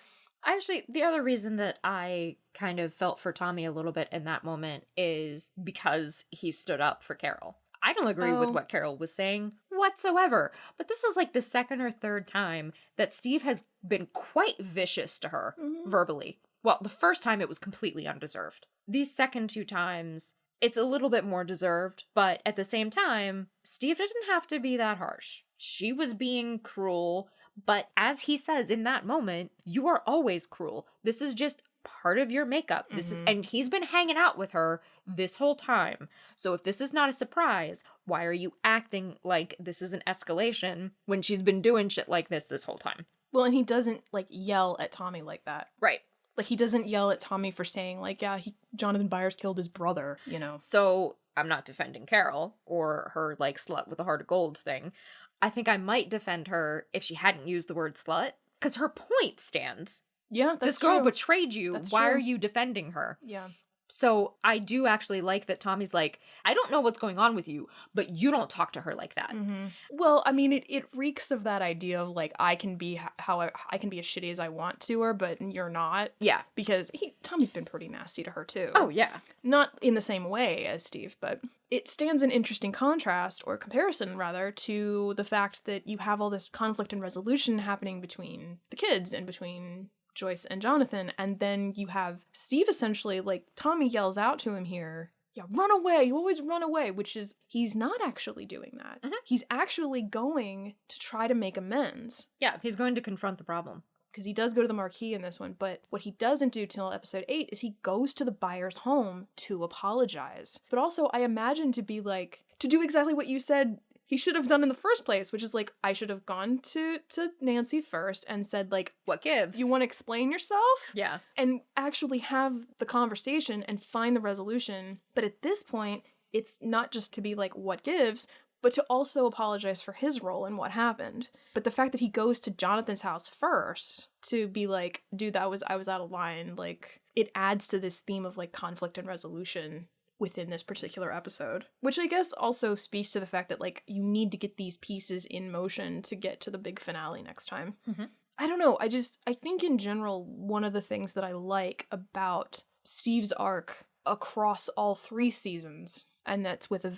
Speaker 2: Actually, the other reason that I kind of felt for Tommy a little bit in that moment is because he stood up for Carol. I don't agree with what Carol was saying whatsoever, but this is like the second or third time that Steve has been quite vicious to her verbally. Well, the first time it was completely undeserved. These second two times, it's a little bit more deserved, but at the same time, Steve didn't have to be that harsh. She was being cruel, but as he says in that moment, you are always cruel. This is just part of your makeup. This is, and he's been hanging out with her this whole time. So if this is not a surprise, why are you acting like this is an escalation when she's been doing shit like this whole time?
Speaker 1: Well, and he doesn't, like, yell at Tommy like that.
Speaker 2: Right.
Speaker 1: Like, he doesn't yell at Tommy for saying, like, yeah, Jonathan Byers killed his brother, you know?
Speaker 2: So I'm not defending Carol or her, like, slut with a heart of gold thing. I think I might defend her if she hadn't used the word slut, because her point stands.
Speaker 1: Yeah, that's
Speaker 2: This girl
Speaker 1: true.
Speaker 2: betrayed you.
Speaker 1: That's
Speaker 2: Why
Speaker 1: true.
Speaker 2: are you defending her?
Speaker 1: Yeah.
Speaker 2: So I do actually like that Tommy's like, I don't know what's going on with you, but you don't talk to her like that.
Speaker 1: Well, I mean, it reeks of that idea of, like, I can be I can be as shitty as I want to her, but you're not.
Speaker 2: Yeah.
Speaker 1: Because Tommy's been pretty nasty to her, too.
Speaker 2: Oh, yeah.
Speaker 1: Not in the same way as Steve, but it stands in interesting contrast, or comparison, rather, to the fact that you have all this conflict and resolution happening between the kids and between Joyce and Jonathan, and then you have Steve essentially, like, Tommy yells out to him here, yeah, run away, you always run away, which is, he's not actually doing that. He's actually going to try to make amends.
Speaker 2: Yeah, he's going to confront the problem.
Speaker 1: Because he does go to the marquee in this one, but what he doesn't do till episode 8 is he goes to the Byers' home to apologize. But also, I imagine to be like, to do exactly what you said he should have done in the first place, which is like, I should have gone to Nancy first and said, like,
Speaker 2: what gives?
Speaker 1: You want to explain yourself?
Speaker 2: Yeah.
Speaker 1: And actually have the conversation and find the resolution. But at this point, it's not just to be like, what gives, but to also apologize for his role in what happened. But the fact that he goes to Jonathan's house first to be like, dude, I was out of line, like, it adds to this theme of, like, conflict and resolution within this particular episode, which I guess also speaks to the fact that, like, you need to get these pieces in motion to get to the big finale next time. I don't know, I think in general, one of the things that I like about Steve's arc across all 3 seasons, and that's with a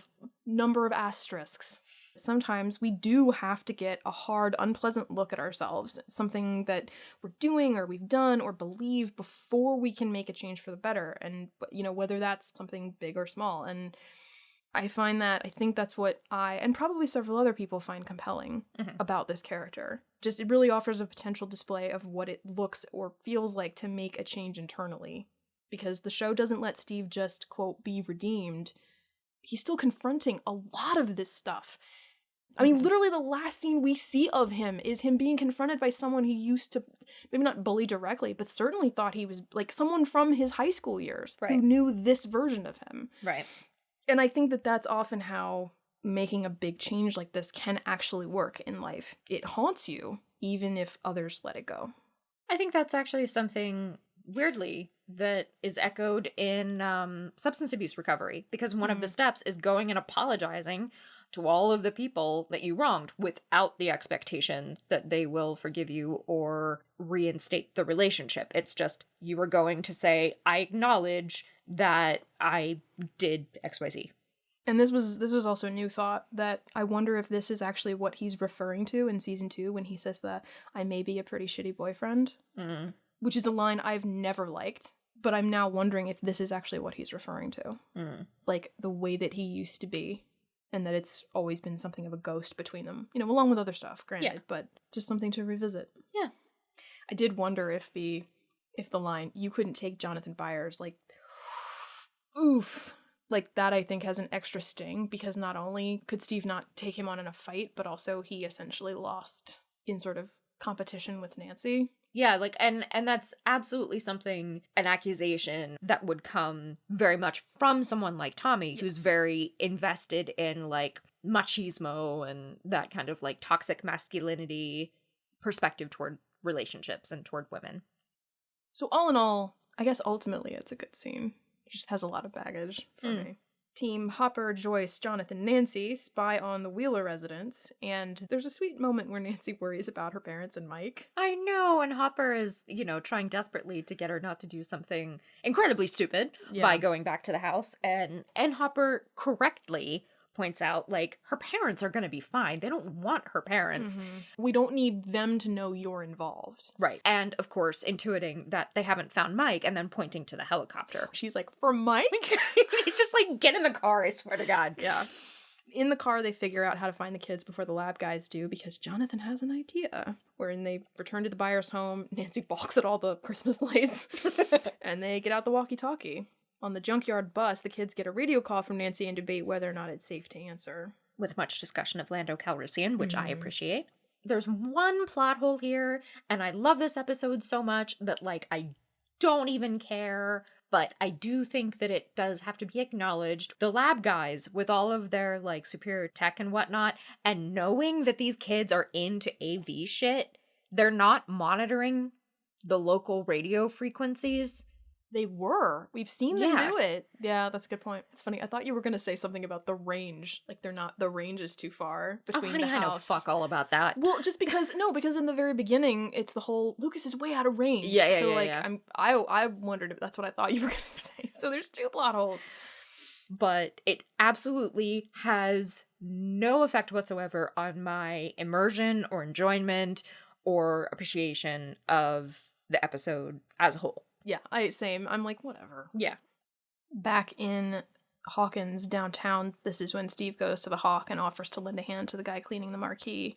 Speaker 1: number of asterisks, sometimes we do have to get a hard, unpleasant look at ourselves, something that we're doing or we've done or believe before we can make a change for the better, and, you know, whether that's something big or small. And I think that's what I, and probably several other people, find compelling about this character. Just, it really offers a potential display of what it looks or feels like to make a change internally. Because the show doesn't let Steve just, quote, be redeemed. He's still confronting a lot of this stuff. I mean, literally the last scene we see of him is him being confronted by someone he used to, maybe not bully directly, but certainly thought he was, like, someone from his high school years who knew this version of him.
Speaker 2: Right.
Speaker 1: And I think that that's often how making a big change like this can actually work in life. It haunts you, even if others let it go.
Speaker 2: I think that's actually something, weirdly, that is echoed in substance abuse recovery, because one of the steps is going and apologizing to all of the people that you wronged without the expectation that they will forgive you or reinstate the relationship. It's just, you are going to say, I acknowledge that I did XYZ.
Speaker 1: And this was also a new thought, that I wonder if this is actually what he's referring to in season 2 when he says that I may be a pretty shitty boyfriend, which is a line I've never liked, but I'm now wondering if this is actually what he's referring to. Like, the way that he used to be. and that it's always been something of a ghost between them, you know, along with other stuff, granted,
Speaker 2: Yeah.
Speaker 1: but just something to revisit.
Speaker 2: Yeah.
Speaker 1: I did wonder if the line, "You couldn't take Jonathan Byers," like, oof, like that I think has an extra sting, because not only could Steve not take him on in a fight, but also he essentially lost in sort of competition with Nancy.
Speaker 2: Yeah, like, and that's absolutely something, an accusation that would come very much from someone like Tommy, who's very invested in, like, machismo and that kind of, like, toxic masculinity perspective toward relationships and toward women.
Speaker 1: So all in all, I guess ultimately it's a good scene. It just has a lot of baggage for me. Team Hopper, Joyce, Jonathan, Nancy spy on the Wheeler residence, and there's a sweet moment where Nancy worries about her parents and Mike.
Speaker 2: I know, and Hopper is, you know, trying desperately to get her not to do something incredibly stupid by going back to the house, and Hopper correctly points out, like, her parents are gonna be fine. They don't want her parents.
Speaker 1: We don't need them to know you're involved.
Speaker 2: Right. And, of course, intuiting that they haven't found Mike and then pointing to the helicopter.
Speaker 1: She's like, "For Mike?"
Speaker 2: He's just like, get in the car, I swear to God.
Speaker 1: Yeah. In the car, they figure out how to find the kids before the lab guys do, because Jonathan has an idea. When they return to the Byers' home, Nancy balks at all the Christmas lights, and they get out the walkie-talkie. On the junkyard bus, the kids get a radio call from Nancy and debate whether or not it's safe to answer.
Speaker 2: With much discussion of Lando Calrissian, which I appreciate. There's one plot hole here, and I love this episode so much that, like, I don't even care, but I do think that it does have to be acknowledged. The lab guys, with all of their, like, superior tech and whatnot, and knowing that these kids are into AV shit, they're not monitoring the local radio frequencies.
Speaker 1: They were. We've seen them do it. Yeah, that's a good point. It's funny. I thought you were going to say something about the range. Like, they're not, the range is too far between
Speaker 2: honey,
Speaker 1: the house.
Speaker 2: I know fuck all about that.
Speaker 1: Well, just because in the very beginning, it's the whole, Lucas is way out of range. I wondered if that's what I thought you were going to say. So there's two plot holes.
Speaker 2: But it absolutely has no effect whatsoever on my immersion or enjoyment or appreciation of the episode as a whole.
Speaker 1: Yeah, same. I'm like, whatever.
Speaker 2: Yeah.
Speaker 1: Back in Hawkins downtown, this is when Steve goes to the Hawk and offers to lend a hand to the guy cleaning the marquee.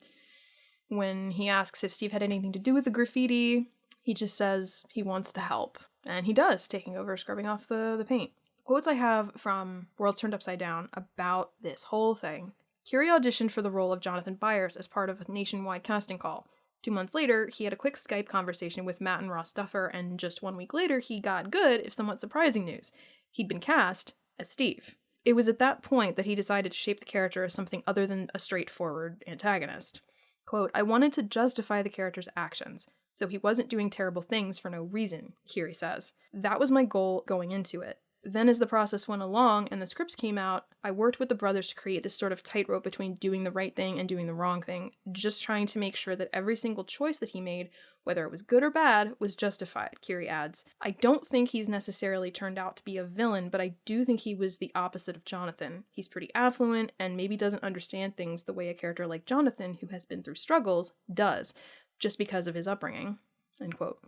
Speaker 1: When he asks if Steve had anything to do with the graffiti, he just says he wants to help. And he does, taking over, scrubbing off the paint. Quotes I have from Worlds Turned Upside Down about this whole thing. Curie auditioned for the role of Jonathan Byers as part of a nationwide casting call. 2 months later, he had a quick Skype conversation with Matt and Ross Duffer, and just 1 week later, he got good, if somewhat surprising news. He'd been cast as Steve. It was at that point that he decided to shape the character as something other than a straightforward antagonist. Quote, "I wanted to justify the character's actions, so he wasn't doing terrible things for no reason," Curie says. "That was my goal going into it. Then as the process went along and the scripts came out, I worked with the brothers to create this sort of tightrope between doing the right thing and doing the wrong thing, just trying to make sure that every single choice that he made, whether it was good or bad, was justified," Curie adds. "I don't think he's necessarily turned out to be a villain, but I do think he was the opposite of Jonathan. He's pretty affluent and maybe doesn't understand things the way a character like Jonathan, who has been through struggles, does, just because of his upbringing." End quote.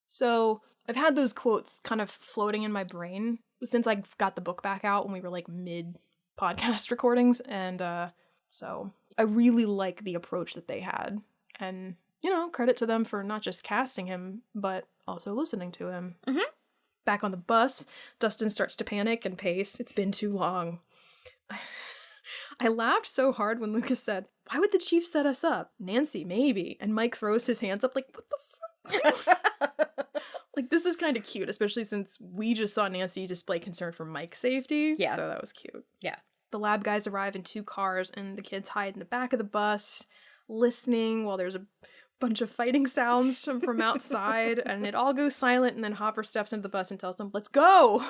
Speaker 1: So I've had those quotes kind of floating in my brain since I got the book back out when we were like mid podcast recordings. And so I really like the approach that they had. And, you know, credit to them for not just casting him, but also listening to him. Mm-hmm. Back on the bus, Dustin starts to panic and pace. It's been too long. I laughed so hard when Lucas said, "Why would the chief set us up? Nancy, maybe." And Mike throws his hands up like, what the fuck? Like, this is kind of cute, especially since we just saw Nancy display concern for Mike's safety. Yeah. So that was cute.
Speaker 2: Yeah.
Speaker 1: The lab guys arrive in 2 cars, and the kids hide in the back of the bus, listening while there's a bunch of fighting sounds from outside, and it all goes silent, and then Hopper steps into the bus and tells them, "Let's go!"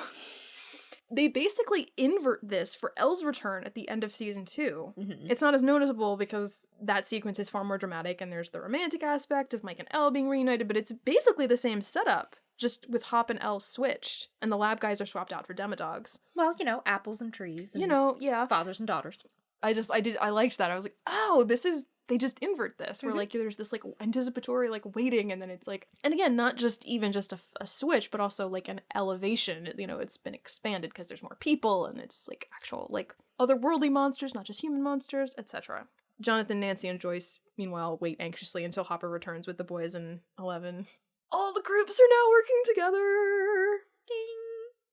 Speaker 1: They basically invert this for Elle's return at the end of season 2. Mm-hmm. It's not as noticeable because that sequence is far more dramatic, and there's the romantic aspect of Mike and Elle being reunited, but it's basically the same setup, just with Hop and Elle switched, and the lab guys are swapped out for demodogs.
Speaker 2: Well, you know, apples and trees, and
Speaker 1: you know, yeah,
Speaker 2: fathers and daughters.
Speaker 1: I liked that. I was like, oh, this is they just invert this where like there's this like anticipatory like waiting, and then it's like, and again, not just even just a switch, but also like an elevation. You know, it's been expanded because there's more people, and it's like actual like otherworldly monsters, not just human monsters, etc. Jonathan, Nancy, and Joyce meanwhile wait anxiously until Hopper returns with the boys and 11. All the groups are now working together. Ding.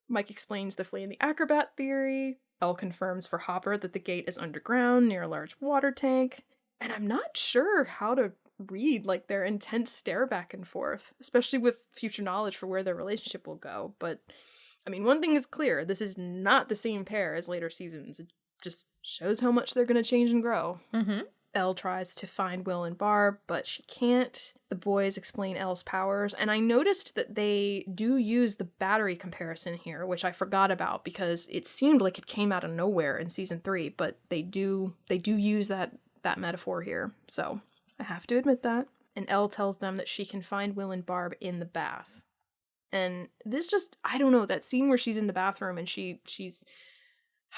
Speaker 1: Mike explains the flea and the acrobat theory. Elle confirms for Hopper that the gate is underground near a large water tank. And I'm not sure how to read like their intense stare back and forth, especially with future knowledge for where their relationship will go. But I mean, one thing is clear, this is not the same pair as later seasons. It just shows how much they're going to change and grow. Elle tries to find Will and Barb, but she can't. The boys explain Elle's powers, and I noticed that they do use the battery comparison here, which I forgot about because it seemed like it came out of nowhere in season 3, but they do use that metaphor here, so I have to admit that. And Elle tells them that she can find Will and Barb in the bath. And this just, I don't know, that scene where she's in the bathroom and she's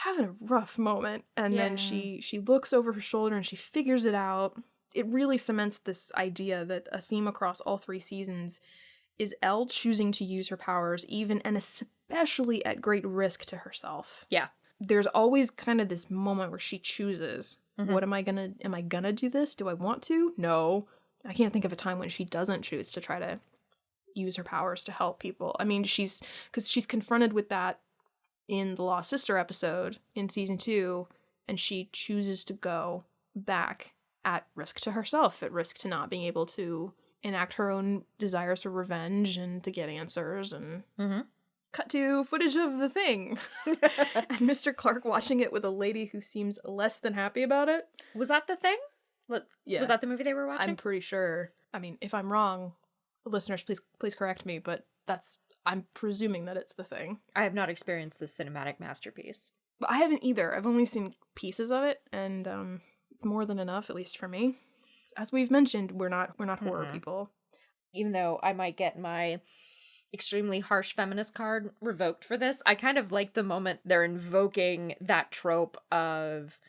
Speaker 1: having a rough moment, and then she looks over her shoulder and she figures it out. It really cements this idea that a theme across all 3 seasons is Elle choosing to use her powers, even and especially at great risk to herself.
Speaker 2: Yeah.
Speaker 1: There's always kind of this moment where she chooses, what am I gonna do this? Do I want to? No. I can't think of a time when she doesn't choose to try to use her powers to help people. I mean, she's confronted with that in the Lost Sister episode in season 2, and she chooses to go back at risk to herself, at risk to not being able to enact her own desires for revenge and to get answers. And cut to footage of the thing. And Mr. Clark watching it with a lady who seems less than happy about it.
Speaker 2: Was that the thing?
Speaker 1: Yeah.
Speaker 2: Was that the movie they were watching?
Speaker 1: I'm pretty sure. I mean, if I'm wrong, listeners, please correct me, but I'm presuming that it's the thing.
Speaker 2: I have not experienced this cinematic masterpiece.
Speaker 1: But I haven't either. I've only seen pieces of it, and it's more than enough, at least for me. As we've mentioned, we're not horror people.
Speaker 2: Even though I might get my extremely harsh feminist card revoked for this, I kind of like the moment they're invoking that trope of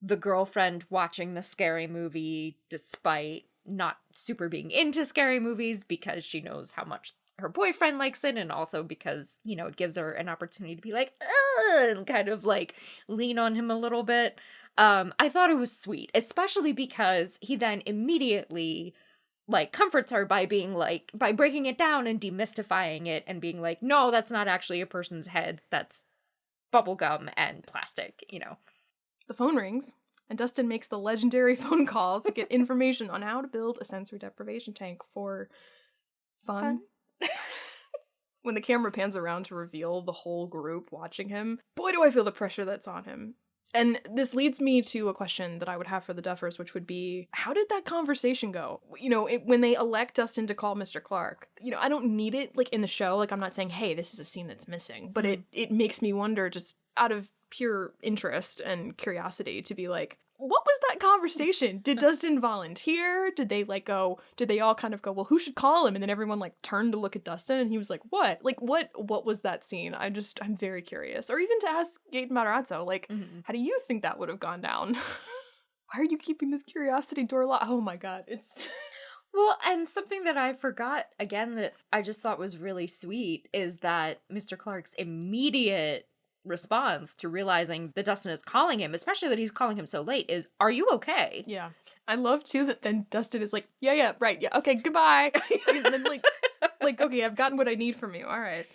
Speaker 2: the girlfriend watching the scary movie despite not super being into scary movies because she knows how much her boyfriend likes it, and also because, you know, it gives her an opportunity to be like, ugh, and kind of like lean on him a little bit. I thought it was sweet, especially because he then immediately like comforts her by being like, by breaking it down and demystifying it and being like, no, that's not actually a person's head. That's bubblegum and plastic, you know.
Speaker 1: The phone rings, and Dustin makes the legendary phone call to get information on how to build a sensory deprivation tank for fun. When the camera pans around to reveal the whole group watching him, boy, do I feel the pressure that's on him. And this leads me to a question that I would have for the Duffers, which would be, how did that conversation go? You know, when they elect Dustin to call Mr. Clark, you know, I don't need it, like, in the show. Like, I'm not saying, hey, this is a scene that's missing. But it makes me wonder, just out of pure interest and curiosity, to be like, what was that conversation? Did Dustin volunteer? Did they all kind of go, well, who should call him? And then everyone like turned to look at Dustin and he was like, what? Like, what was that scene? I'm very curious. Or even to ask Gaten Matarazzo, like, how do you think that would have gone down? Why are you keeping this curiosity door locked? Oh my God, it's...
Speaker 2: Well, and something that I forgot, again, that I just thought was really sweet is that Mr. Clark's immediate response to realizing that Dustin is calling him, especially that he's calling him so late, is, are you okay?
Speaker 1: Yeah. I love too that then Dustin is like, yeah, right, yeah, okay, goodbye. And then like, okay, I've gotten what I need from you, all right.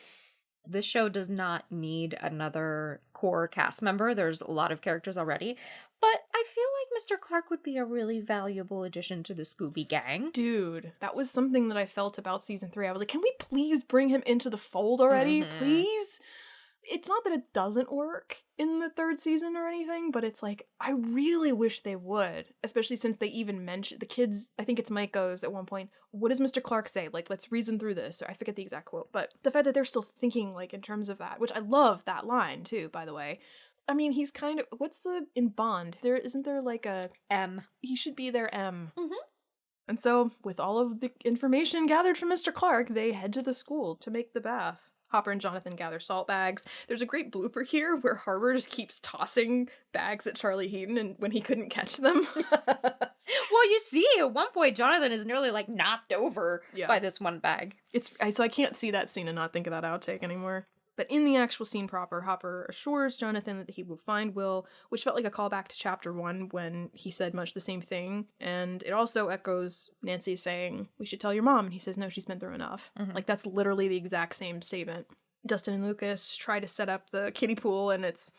Speaker 2: This show does not need another core cast member. There's a lot of characters already, but I feel like Mr. Clark would be a really valuable addition to the Scooby Gang.
Speaker 1: Dude, that was something that I felt about season 3. I was like, can we please bring him into the fold already? Please? It's not that it doesn't work in the 3rd season or anything, but it's like, I really wish they would, especially since they even mentioned the kids. I think it's Mike goes at one point, what does Mr. Clark say? Like, let's reason through this. Or I forget the exact quote, but the fact that they're still thinking like in terms of that, which I love that line too, by the way. I mean, he's kind of, in Bond? Isn't there like a
Speaker 2: M?
Speaker 1: He should be their M. And so with all of the information gathered from Mr. Clark, they head to the school to make the bath. Hopper and Jonathan gather salt bags. There's a great blooper here where Harbor just keeps tossing bags at Charlie Heaton and when he couldn't catch them.
Speaker 2: Well, you see, at one point, Jonathan is nearly like knocked over by this one bag.
Speaker 1: So I can't see that scene and not think of that outtake anymore. But in the actual scene proper, Hopper assures Jonathan that he will find Will, which felt like a callback to chapter 1 when he said much the same thing. And it also echoes Nancy saying, we should tell your mom. And he says, no, she's been through enough. Like, that's literally the exact same statement. Dustin and Lucas try to set up the kiddie pool, and it's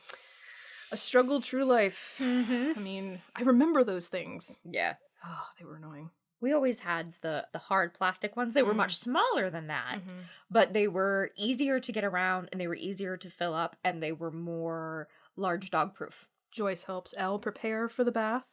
Speaker 1: a struggle true life. I mean, I remember those things.
Speaker 2: Yeah.
Speaker 1: Oh, they were annoying.
Speaker 2: We always had the hard plastic ones. They were much smaller than that, but they were easier to get around, and they were easier to fill up, and they were more large dog proof.
Speaker 1: Joyce helps Elle prepare for the bath.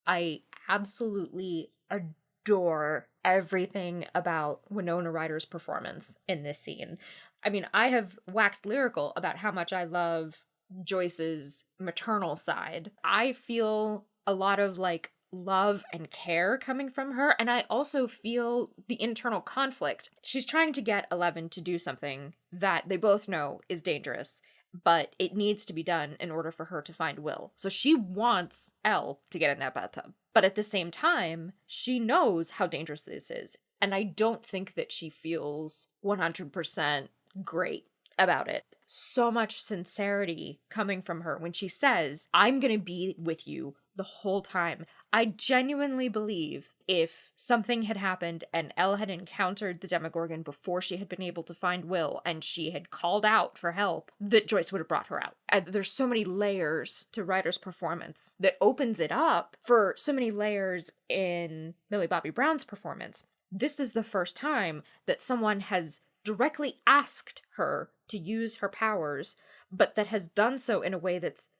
Speaker 2: I absolutely adore everything about Winona Ryder's performance in this scene. I mean, I have waxed lyrical about how much I love Joyce's maternal side. I feel a lot of like love and care coming from her, and I also feel the internal conflict. She's trying to get 11 to do something that they both know is dangerous, but it needs to be done in order for her to find Will. So she wants Elle to get in that bathtub, but at the same time, she knows how dangerous this is, and I don't think that she feels 100% great about it. So much sincerity coming from her when she says, I'm gonna be with you the whole time. I genuinely believe if something had happened and Elle had encountered the Demogorgon before she had been able to find Will and she had called out for help, that Joyce would have brought her out. And there's so many layers to Ryder's performance that opens it up for so many layers in Millie Bobby Brown's performance. This is the first time that someone has directly asked her to use her powers, but that has done so in a way that's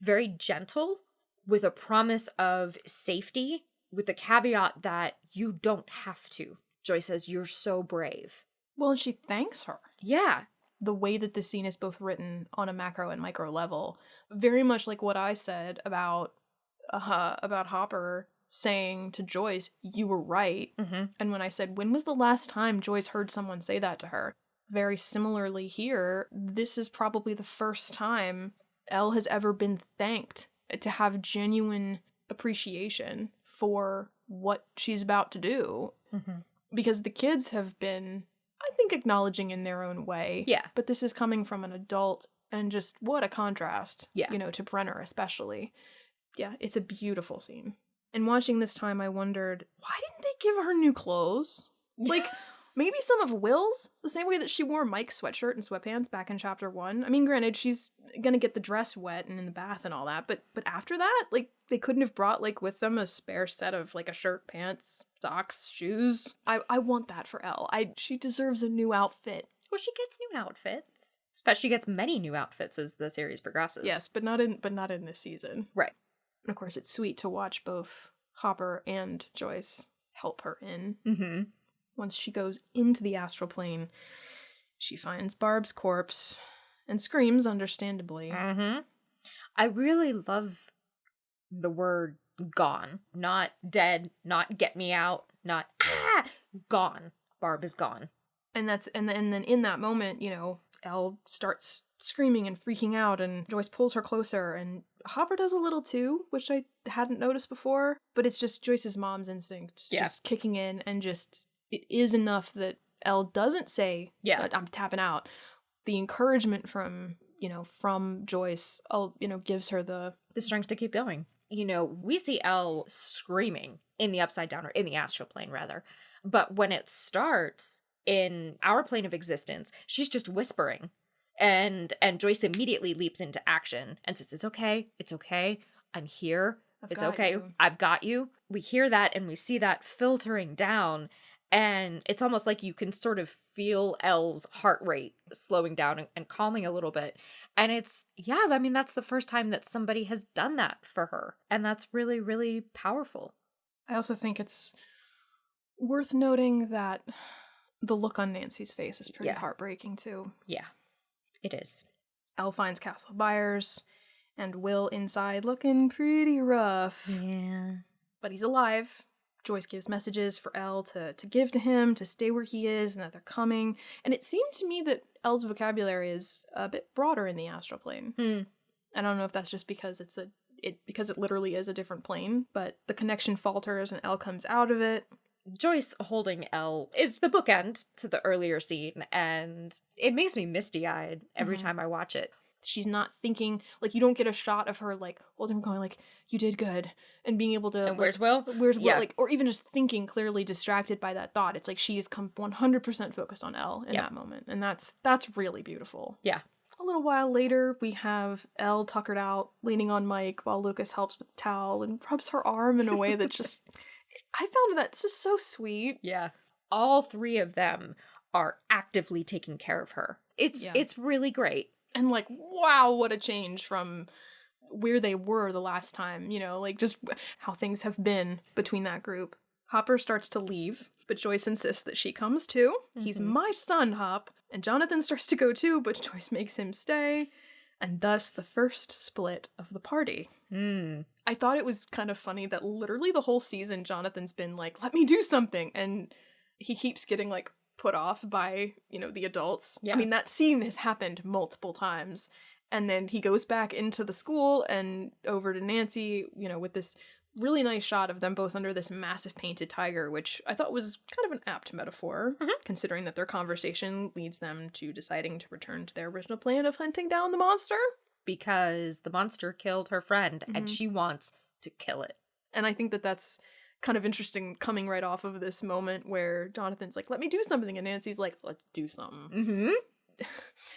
Speaker 2: very gentle, with a promise of safety, with the caveat that you don't have to. Joyce says, you're so brave.
Speaker 1: Well, and she thanks her.
Speaker 2: Yeah.
Speaker 1: The way that the scene is both written on a macro and micro level, very much like what I said about Hopper saying to Joyce, you were right. And when I said, when was the last time Joyce heard someone say that to her? Very similarly here, this is probably the first time Elle has ever been thanked, to have genuine appreciation for what she's about to do. Because the kids have been, I think, acknowledging in their own way.
Speaker 2: Yeah.
Speaker 1: But this is coming from an adult, and just what a contrast.
Speaker 2: Yeah.
Speaker 1: You know, to Brenner especially. Yeah, it's a beautiful scene. And watching this time, I wondered, why didn't they give her new clothes? Like, maybe some of Will's, the same way that she wore Mike's sweatshirt and sweatpants back in chapter 1. I mean, granted, she's gonna get the dress wet and in the bath and all that, but after that, like, they couldn't have brought, like, with them a spare set of, like, a shirt, pants, socks, shoes. I want that for Elle. She deserves a new outfit.
Speaker 2: Well, she gets new outfits. She gets many new outfits as the series progresses.
Speaker 1: Yes, but not in this season.
Speaker 2: Right.
Speaker 1: And of course, it's sweet to watch both Hopper and Joyce help her in. Once she goes into the astral plane, she finds Barb's corpse and screams, understandably.
Speaker 2: I really love the word gone. Not dead, not get me out, not gone. Barb is gone. And
Speaker 1: then in that moment, you know, Elle starts screaming and freaking out, and Joyce pulls her closer, and Hopper does a little too, which I hadn't noticed before, but it's just Joyce's mom's instincts just kicking in, and just, it is enough that Elle doesn't say, I'm tapping out. The encouragement from Joyce, gives her the
Speaker 2: strength to keep going. You know, we see Elle screaming in the upside down, or in the astral plane rather, but when it starts in our plane of existence, she's just whispering. And Joyce immediately leaps into action and says, it's okay, I'm here, it's okay, I've got you. We hear that and we see that filtering down, and it's almost like you can sort of feel Elle's heart rate slowing down and calming a little bit. And that's the first time that somebody has done that for her. And that's really, really powerful.
Speaker 1: I also think it's worth noting that the look on Nancy's face is pretty heartbreaking too.
Speaker 2: Yeah. It is.
Speaker 1: Elle finds Castle Byers, and Will inside looking pretty rough.
Speaker 2: Yeah.
Speaker 1: But he's alive. Joyce gives messages for Elle to give to him, to stay where he is, and that they're coming. And it seemed to me that Elle's vocabulary is a bit broader in the astral plane. I don't know if that's just because it's a because it literally is a different plane, but the connection falters and Elle comes out of it.
Speaker 2: Joyce holding Elle is the bookend to the earlier scene, and it makes me misty-eyed every time I watch it.
Speaker 1: She's not thinking, like, you don't get a shot of her, like, holding, going, like, you did good, and being able to,
Speaker 2: And
Speaker 1: like,
Speaker 2: where's Will?
Speaker 1: Where's Will?
Speaker 2: Yeah.
Speaker 1: Like, or even just thinking clearly distracted by that thought. It's like she is 100% focused on Elle in that moment, and that's really beautiful.
Speaker 2: Yeah.
Speaker 1: A little while later, we have Elle tuckered out, leaning on Mike, while Lucas helps with the towel and rubs her arm in a way that just... I found that's just so sweet.
Speaker 2: Yeah. All three of them are actively taking care of her. It's really great.
Speaker 1: And, like, wow, what a change from where they were the last time, you know, like, just how things have been between that group. Hopper starts to leave, but Joyce insists that she comes too. He's my son, Hop. And Jonathan starts to go too, but Joyce makes him stay. And thus the first split of the party. I thought it was kind of funny that literally the whole season Jonathan's been like, let me do something. And he keeps getting, like, put off by, you know, the adults.
Speaker 2: Yeah.
Speaker 1: I mean, that scene has happened multiple times. And then he goes back into the school and over to Nancy, you know, with this really nice shot of them both under this massive painted tiger, which I thought was kind of an apt metaphor, considering that their conversation leads them to deciding to return to their original plan of hunting down the monster.
Speaker 2: Because the monster killed her friend, and she wants to kill it.
Speaker 1: And I think that that's kind of interesting coming right off of this moment where Jonathan's like, let me do something, and Nancy's like, let's do something.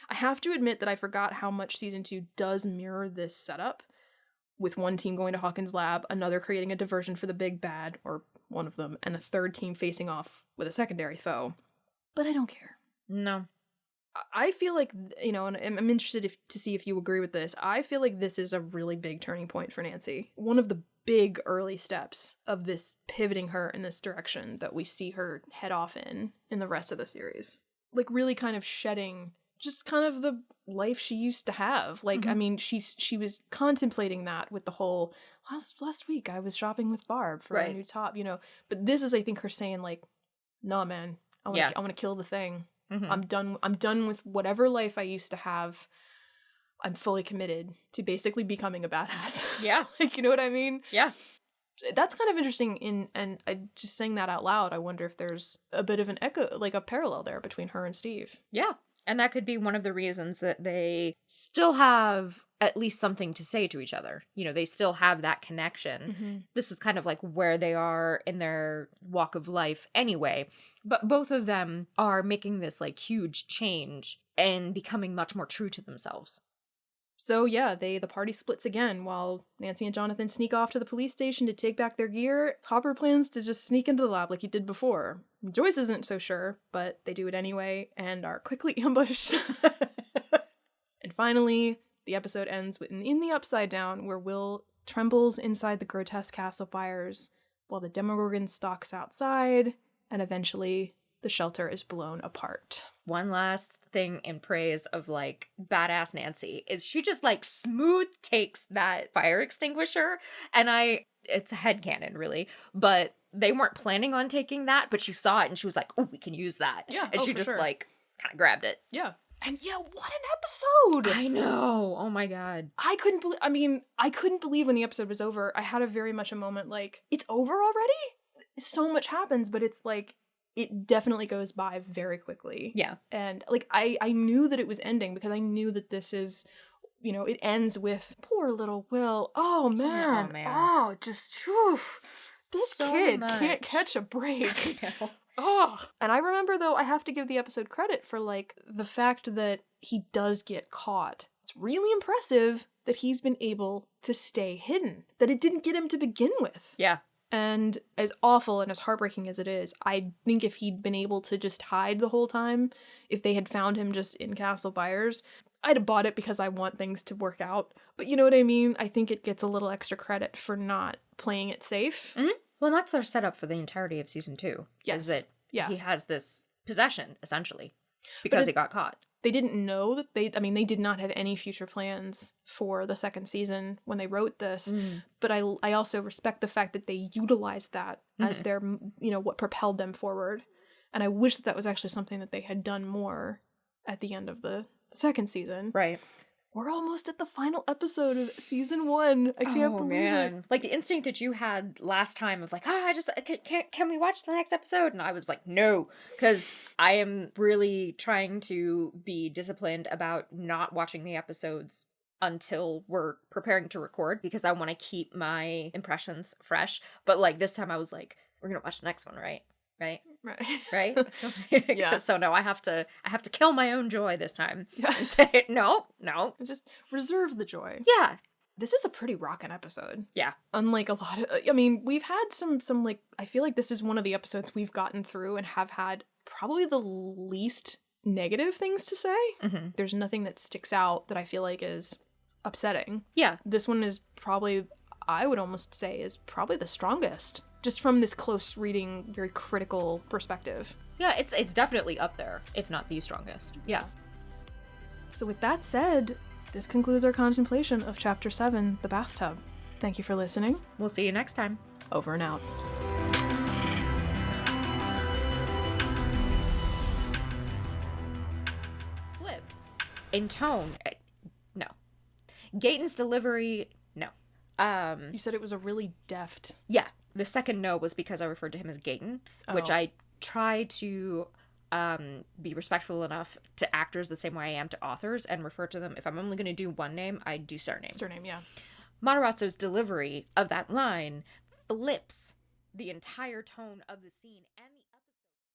Speaker 1: I have to admit that I forgot how much season 2 does mirror this setup, with one team going to Hawkins' lab, another creating a diversion for the big bad, or one of them, and a third team facing off with a secondary foe. But I don't care.
Speaker 2: No.
Speaker 1: I feel like, you know, and I'm interested to see if you agree with this, I feel like this is a really big turning point for Nancy. One of the big early steps of this pivoting her in this direction that we see her head off in the rest of the series. Like, really kind of shedding just kind of the life she used to have. Like, I mean, she was contemplating that with the whole, last week I was shopping with Barb for a new top, you know. But this is, I think, her saying, like, nah, man, I want to kill the thing. I'm done with whatever life I used to have. I'm fully committed to basically becoming a badass.
Speaker 2: Yeah.
Speaker 1: Like, you know what I mean?
Speaker 2: Yeah.
Speaker 1: That's kind of interesting and I just saying that out loud, I wonder if there's a bit of an echo, like a parallel there between her and Steve.
Speaker 2: Yeah. And that could be one of the reasons that they still have at least something to say to each other. You know, they still have that connection. This is kind of like where they are in their walk of life anyway. But both of them are making this, like, huge change and becoming much more true to themselves.
Speaker 1: So yeah, the party splits again while Nancy and Jonathan sneak off to the police station to take back their gear. Hopper plans to just sneak into the lab like he did before. Joyce isn't so sure, but they do it anyway and are quickly ambushed. And finally, the episode ends in the Upside Down, where Will trembles inside the grotesque castle fires while the Demogorgon stalks outside, and eventually the shelter is blown apart.
Speaker 2: One last thing in praise of, like, badass Nancy is she just, like, smooth takes that fire extinguisher, and it's a headcanon, really, but they weren't planning on taking that, but she saw it and she was like, oh, we can use that.
Speaker 1: Yeah.
Speaker 2: And she just, like, kind of grabbed it.
Speaker 1: Yeah. And yeah, what an episode!
Speaker 2: I know. Oh my God.
Speaker 1: I couldn't believe when the episode was over. I had a very much a moment like, it's over already? So much happens, but it's like, it definitely goes by very quickly.
Speaker 2: Yeah.
Speaker 1: And, like, I knew that it was ending because I knew that this is, you know, it ends with poor little Will. Oh, man.
Speaker 2: Oh, man.
Speaker 1: Oh, just, whew. This
Speaker 2: So
Speaker 1: kid
Speaker 2: much.
Speaker 1: can't catch a break.
Speaker 2: I know.
Speaker 1: Oh. And I remember, though, I have to give the episode credit for, like, the fact that he does get caught. It's really impressive that he's been able to stay hidden, that it didn't get him to begin with.
Speaker 2: Yeah.
Speaker 1: And as awful and as heartbreaking as it is, I think if he'd been able to just hide the whole time, if they had found him just in Castle Byers, I'd have bought it because I want things to work out. But you know what I mean? I think it gets a little extra credit for not playing it safe.
Speaker 2: Mm-hmm. Well, that's their setup for the entirety of season 2.
Speaker 1: Yes.
Speaker 2: Is that he has this possession, essentially, because he got caught.
Speaker 1: They didn't know that they did not have any future plans for the second season when they wrote this. But I also respect the fact that they utilized that as their, you know, what propelled them forward. And I wish that was actually something that they had done more at the end of the second season.
Speaker 2: Right.
Speaker 1: We're almost at the final episode of season 1. I can't believe it.
Speaker 2: Like the instinct that you had last time of like, can we watch the next episode? And I was like, no, because I am really trying to be disciplined about not watching the episodes until we're preparing to record, because I want to keep my impressions fresh. But like this time I was like, we're going to watch the next one, right? Right?
Speaker 1: Yeah.
Speaker 2: So no, I have to kill my own joy this time.
Speaker 1: Yeah.
Speaker 2: And say, no.
Speaker 1: Just reserve the joy.
Speaker 2: Yeah.
Speaker 1: This is a pretty rockin' episode.
Speaker 2: Yeah.
Speaker 1: Unlike a lot of, I mean, we've had some like, I feel like this is one of the episodes we've gotten through and have had probably the least negative things to say.
Speaker 2: Mm-hmm.
Speaker 1: There's nothing that sticks out that I feel like is upsetting.
Speaker 2: Yeah.
Speaker 1: This one is probably, I would almost say, is probably the strongest. Just from this close reading, very critical perspective.
Speaker 2: Yeah, it's definitely up there, if not the strongest. Yeah.
Speaker 1: So with that said, this concludes our contemplation of Chapter 7, The Bathtub. Thank you for listening.
Speaker 2: We'll see you next time.
Speaker 1: Over and out.
Speaker 2: Flip. In tone, no. Gayton's delivery, no.
Speaker 1: You said it was a really deft.
Speaker 2: Yeah. The second no was because I referred to him as Gayton, which I try to be respectful enough to actors the same way I am to authors and refer to them. If I'm only going to do one name, I do surname.
Speaker 1: Surname, yeah.
Speaker 2: Matarazzo's delivery of that line flips the entire tone of the scene and the